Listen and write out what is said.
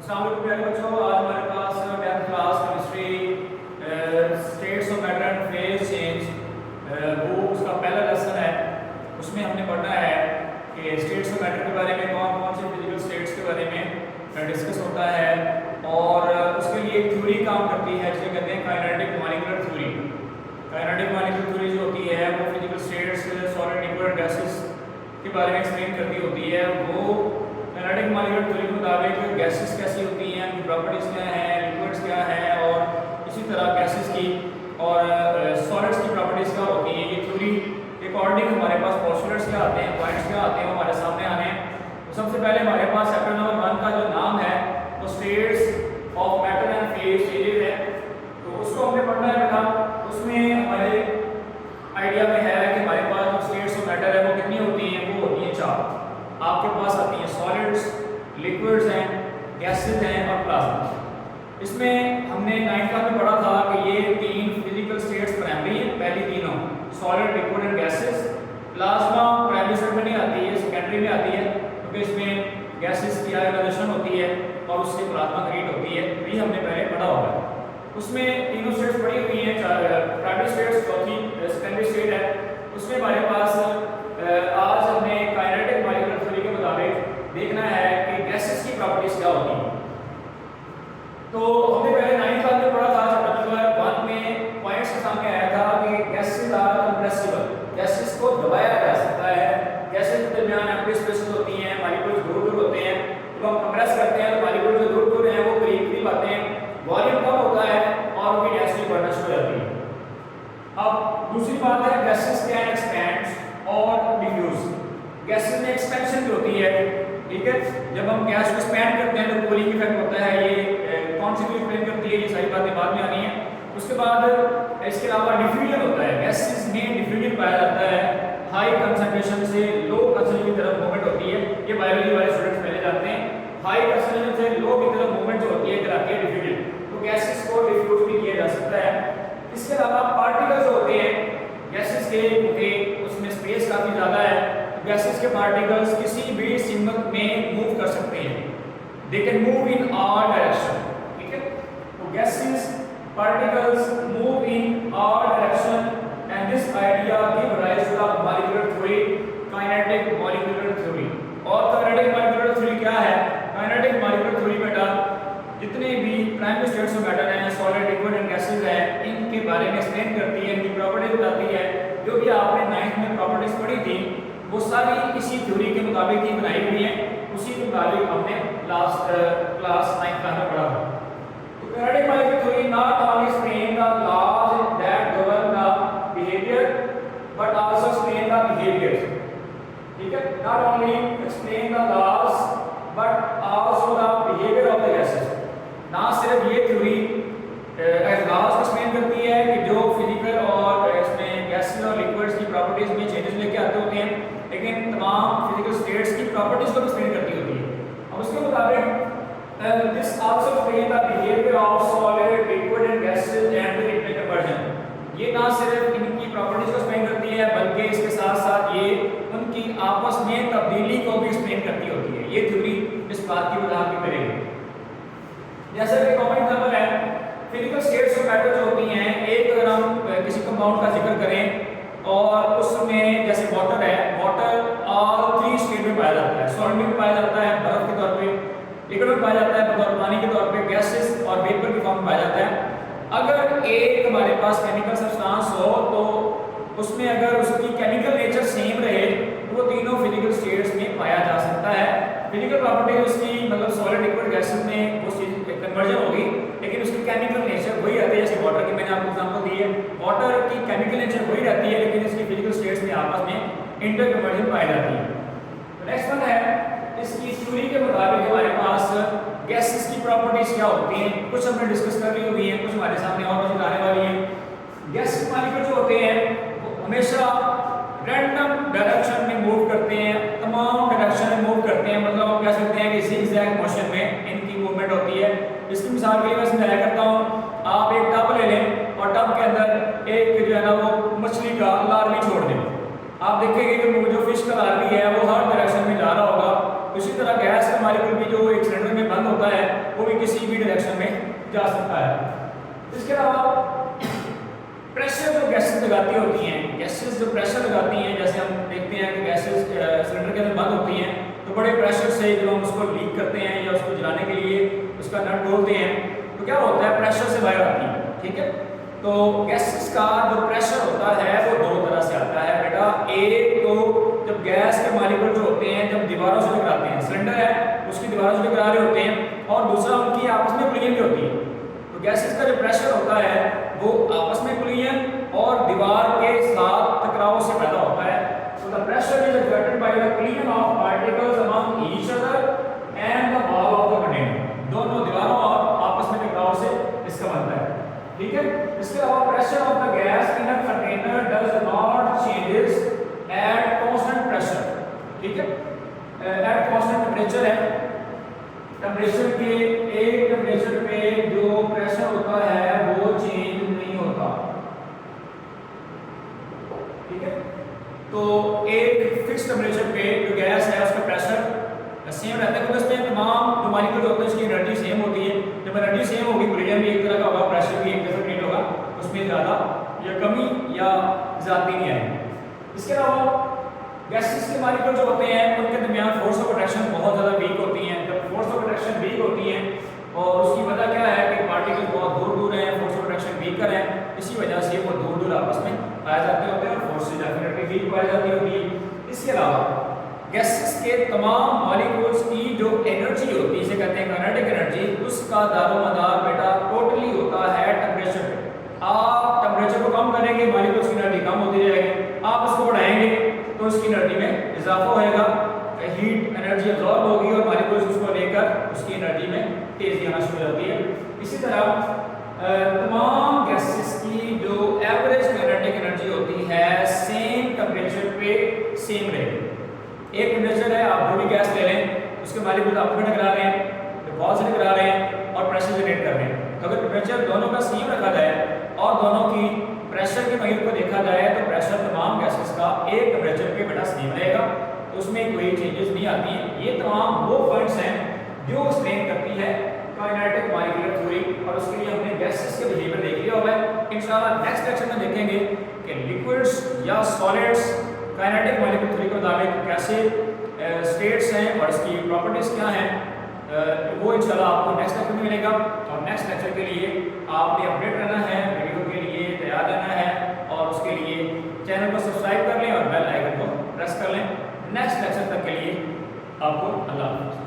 अस्सलाम वालेकुम प्यारे बच्चों, आज हमारे पास 10th class chemistry states of matter and phase change वो उसका पहला लेसन है। उसमें हमने पढ़ना है कि स्टेट्स ऑफ मैटर के बारे में, कौन कौन से फिजिकल स्टेट्स के बारे में डिस्कस होता है और उसके लिए एक थ्योरी काम करती है जिसे कहते हैं kinetic molecular theory. Kinetic molecular theory जो होती है वो physical states, solid, liquid, gases के बारे में एक्सप्लेन करती होती है। वो काइनेटिक मॉलिक्यूलर थ्योरी के मुताबिक गैसेस कैसी होती हैं, उनकी प्रॉपर्टीज़ क्या हैं, लिक्विड्स क्या हैं और इसी तरह गैसेस की और सॉलिड्स की प्रॉपर्टीज़ क्या होती हैं। ये थ्योरी के अकॉर्डिंग हमारे पास पोस्टुलेट्स क्या आते हैं, पॉइंट्स क्या आते हैं, हमारे सामने आने हैं। तो सबसे पहले हमारे पास चैप्टर नंबर 1 का जो नाम है वो states of matter and phase changes है। तो उसको हमने पढ़ना है बेटा। उसमें हमारे आइडिया में है कि हमारे पास जो स्टेट्स ऑफ मैटर है वो कितनी होती हैं, वो होती हैं 4। आपके पास आती हैं सॉलिड्स, लिक्विड्स हैं, गैसेस हैं और प्लाज्मा। इसमें हमने 9th क्लास में पढ़ा था कि ये 3 फिजिकल स्टेट्स प्राइमरी हैं, पहली तीनों solid, liquid and gases. Plasma primary state में नहीं आती है, सेकेंडरी में आती है क्योंकि इसमें गैसेस की आयोनाइजेशन होती है और उससे प्लाज्मा क्रिएट होती है। ये हमने पहले पढ़ा होगा। उसमें तीनों स्टेट्स पढ़ी हुई हैं, प्राइमरी स्टेट्स, चौथी सेकेंडरी स्टेट है। उसमें हमारे पास आज हमने काइनेटिक मॉलिक्यूलर थ्योरी के मुताबिक देखना है कि गैसेस की प्रॉपर्टीज क्या होती हैं। तो हमने पहले 9th क्लास में पढ़ा था, चैप्टर नंबर 1 में पॉइंट्स के सामने आया था कि गैसेस आर कंप्रेसिबल, गैसेस को दबाया जा सकता है। गैसेस के दरमियान एम्प्टी स्पेसेस होती हैं, मॉलिक्यूल्स दूर दूर होते हैं। जब हम कंप्रेस करते हैं तो मॉलिक्यूल्स जो दूर दूर हैं वो करीब करीब आते हैं, वॉल्यूम कम होता है और उनकी डेंसिटी बढ़ना शुरू हो जाती है। अब दूसरी बात है गैसेस कैन एक्सपैंड और डिफ्यूज। गैसेस में एक्सपेंशन भी होती है, ठीक है। जब हम गैस को एक्सपैंड करते हैं तो कूलिंग इफेक्ट होता है। ये कौन सी भी एक्सप्लेन करती है, ये सारी बातें बाद में आनी है। उसके बाद इसके अलावा डिफ्यूजन होता है। गैसेस में डिफ्यूजन पाया जाता है, हाई कंसंट्रेशन से लो कंसंट्रेशन की तरफ मूवमेंट होती है। ये बायोलॉजी वाले स्टूडेंट्स पहले जानते हैं। हाई कंसंट्रेशन से लो की तरफ मूवमेंट जो होती है कहलाती है डिफ्यूजन। तो गैसेस को डिफ्यूज भी किया जा सकता है। इसके अलावा पार्टिकल्स होते हैं गैसेस के, क्योंकि उसमें स्पेस काफी ज्यादा है, गैसेस के पार्टिकल्स किसी भी सिमत में मूव कर सकते हैं। They can move in all direction, ठीक है। तो gases particles move in all direction and this idea give rise to the molecular theory, kinetic molecular theory. और काइनेटिक मॉलिक्यूलर थ्योरी क्या है? काइनेटिक मॉलिक्यूलर थ्योरी बेटा जितने भी प्राइमरी स्टेट्स ऑफ मैटर हैं, सॉलिड, लिक्विड एंड गैसेस हैं, इनके बारे में एक्सप्लेन करती है, इनकी प्रॉपर्टीज बताती है। जो भी आपने 9th में प्रॉपर्टीज पढ़ी थी वो सारी इसी थ्योरी के मुताबिक ही बनाई हुई है। उसी के मुताबिक हमने लास्ट क्लास 9th क्लास में पढ़ा था। तो kinetic molecular theory not only explain the laws that govern the behaviour but also explain the behaviours, ठीक है। Not only explain the laws but also the behaviour of the gases. ना सिर्फ ये theory laws को explain करती है कि जो फिजिकल और इसमें गैसेस और लिक्विड्स की प्रॉपर्टीज में चेंजेस लेके आते होते हैं, लेकिन तमाम फिजिकल स्टेट्स की प्रॉपर्टीज को एक्सप्लेन करती होती है। अब उसके मुताबिक this also explain the behaviour of solid, liquid and gases and the heat conversion. ये ना सिर्फ इनकी प्रॉपर्टीज को एक्सप्लेन करती है बल्कि इसके साथ साथ ये उनकी आपस में तब्दीली को भी एक्सप्लेन करती होती है। ये थ्योरी इस बात की वजाहत भी करेगी। जैसे कि कॉमन एग्जांपल है फिजिकल स्टेट्स ऑफ मैटर जो होती हैं, एक अगर हम किसी कंपाउंड का जिक्र करें और उसमें जैसे वाटर है, वाटर ऑल 3 स्टेट में पाया जाता है। सॉलिड में पाया जाता है बर्फ के तौर पे, लिक्विड में पाया जाता है बतौर पानी के तौर पे, गैसेस और वेपर के फॉर्म में पाया जाता है। अगर एक हमारे पास केमिकल सब्सटेंस हो तो उसमें अगर उसकी केमिकल नेचर सेम रहे तो वो तीनों फिजिकल स्टेट्स में पाया जा सकता है। फिजिकल प्रॉपर्टी उसकी मतलब सॉलिड, लिक्विड, गैसेस में वो चीज कन्वर्जन होगी, लेकिन उसकी केमिकल नेचर वही रहती है। जैसे वाटर की मैंने आपको एग्जांपल दी है, वाटर की केमिकल नेचर वही रहती है लेकिन इसकी फिजिकल स्टेट्स में आपस में इंटर कन्वर्जन पाई जाती है। तो नेक्स्ट वन है इसकी थ्योरी के मुताबिक हमारे पास गैसेस की प्रॉपर्टीज क्या होती हैं। कुछ हमने डिस्कस कर ली हुई है, कुछ हमारे सामने और मौजूद आने वाली है। गैसेस मॉलिक्यूल जो होते हैं वो हमेशा रैंडम डायरेक्शन में मूव करते हैं, तमाम डायरेक्शन में मूव करते हैं। मतलब हम कह सकते हैं कि ज़िगज़ैग मोशन में इनकी मूवमेंट होती है। इसकी मिसाल के लिए मैं समझाया करता हूँ। आप एक टब ले लें और टब के अंदर एक जो है ना वो मछली का लार्वी छोड़ दें। आप देखेंगे कि जो फिश का लार्वी है वो हर डायरेक्शन में जा रहा होगा। इसी तरह गैस का मॉलिक्यूल भी जो एक सिलेंडर में बंद होता है वो भी किसी भी डायरेक्शन में जा सकता है। इसके अलावा प्रेशर जो गैसेस लगाती होती हैं, गैसेस जो प्रेशर लगाती हैं, जैसे हम देखते हैं कि गैसेस सिलेंडर के अंदर बंद होती हैं तो बड़े प्रेशर से जब हम उसको लीक करते हैं या उसको जलाने के लिए उसका नट खोलते हैं तो क्या होता है, प्रेशर से बाहर आती है। ठीक है, तो गैसेस का जो प्रेशर होता है वो दो तरह से आता है बेटा। एक तो जब गैस के मॉलिक्यूल जो होते हैं जब दीवारों से टकराते हैं, सिलेंडर है उसकी दीवारों से टकरा रहे होते हैं, और दूसरा उनकी आपस में कोलिजन भी होती है। तो गैसेस का जो प्रेशर होता है वो आपस में कोलिजन और दीवार के साथ टकराव से पैदा होता है। So the pressure is exerted by the collision of particles among each other and the wall of the container. दोनों दीवारों और आपस में टकराव से इसका बनता है। ठीक है, इसके अलावा pressure of the gas in a container does not changes at constant pressure. ठीक है, एट कांस्टेंट टेंपरेचर है, टेंपरेचर के एक टेंपरेचर पे जो प्रेशर होता है वो चेंज नहीं होता। ठीक है, तो एक फिक्स टेंपरेचर पे जो गैस है उसका प्रेशर सेम रहता है, क्योंकि उसमें तमाम जो मॉलिक्यूल होते हैं उसकी एनर्जी सेम होती है। जब एनर्जी सेम होगी कोलिजन भी एक तरह का होगा, प्रेशर भी एक जैसा क्रिएट होगा, उसमें ज़्यादा या कमी या ज़्यादती नहीं आएगी। इसके अलावा गैसेस के मॉलिक्यूल जो होते हैं उनके दरमियान फोर्स ऑफ अट्रैक्शन बहुत ज़्यादा वीक होती हैं। जब फोर्स ऑफ अट्रैक्शन वीक होती है और उसकी वजह क्या है कि पार्टिकल बहुत दूर दूर हैं, फोर्स ऑफ अट्रैक्शन वीकर है, इसी वजह से वो दूर दूर आपस में पाए जाते होते हैं और फोर्स से डेफिनेटली वीक पाई जाती होती है। इसके अलावा गैसेस के तमाम मॉलिक्यूल्स की जो एनर्जी होती है, इसे कहते हैं काइनेटिक एनर्जी, उसका दारोमदार बेटा टोटली होता है टेंपरेचर पे। आप टेंपरेचर को कम करेंगे मॉलिक्यूल्स की एनर्जी कम होती जाएगी, आप उसको बढ़ाएंगे तो उसकी एनर्जी में इजाफा होएगा, हीट एनर्जी अब्सॉर्ब होगी और मॉलिक्यूल्स उसको लेकर उसकी एनर्जी में तेजी आना शुरू हो जाती है। इसी तरह तमाम गैसेस की जो एवरेज काइनेटिक एनर्जी होती है सेम टेंपरेचर पे सेम रहेगी। एक टेंपरेचर है, आप जो भी गैस ले लें उसके मॉलिक्यूल आपस में टकरा रहे हैं, वॉल से टकरा रहे हैं और प्रेशर जनरेट कर रहे हैं। तो अगर टेंपरेचर दोनों का सेम रखा जाए और दोनों की प्रेशर के महीर को देखा जाए तो प्रेशर तमाम गैसेस का एक टेंपरेचर पे बेटा सेम रहेगा, तो उसमें कोई चेंजेस नहीं आती हैं। ये तमाम वो पॉइंट्स हैं जो एक्सप्लेन करती है काइनेटिक मॉलिक्यूलर थ्योरी, और उसके लिए हमने गैसेस के बिहेवियर देख लिया हुआ है। इंशाल्लाह नेक्स्ट लेक्चर में देखेंगे कि लिक्विड्स या सॉलिड्स काइनेटिक मॉलिक्यूलर थ्योरी के मुताबिक कैसे स्टेट्स हैं और इसकी प्रॉपर्टीज क्या हैं, वो इंशाल्लाह आपको नेक्स्ट लेक्चर में मिलेगा। और नेक्स्ट लेक्चर के लिए आपने अपडेट रहना है, वीडियो के लिए तैयार रहना है, और उसके लिए चैनल को सब्सक्राइब कर लें और बेल आइकन को प्रेस कर लें। नेक्स्ट लेक्चर तक के लिए आपको अल्लाह हाफ़िज़।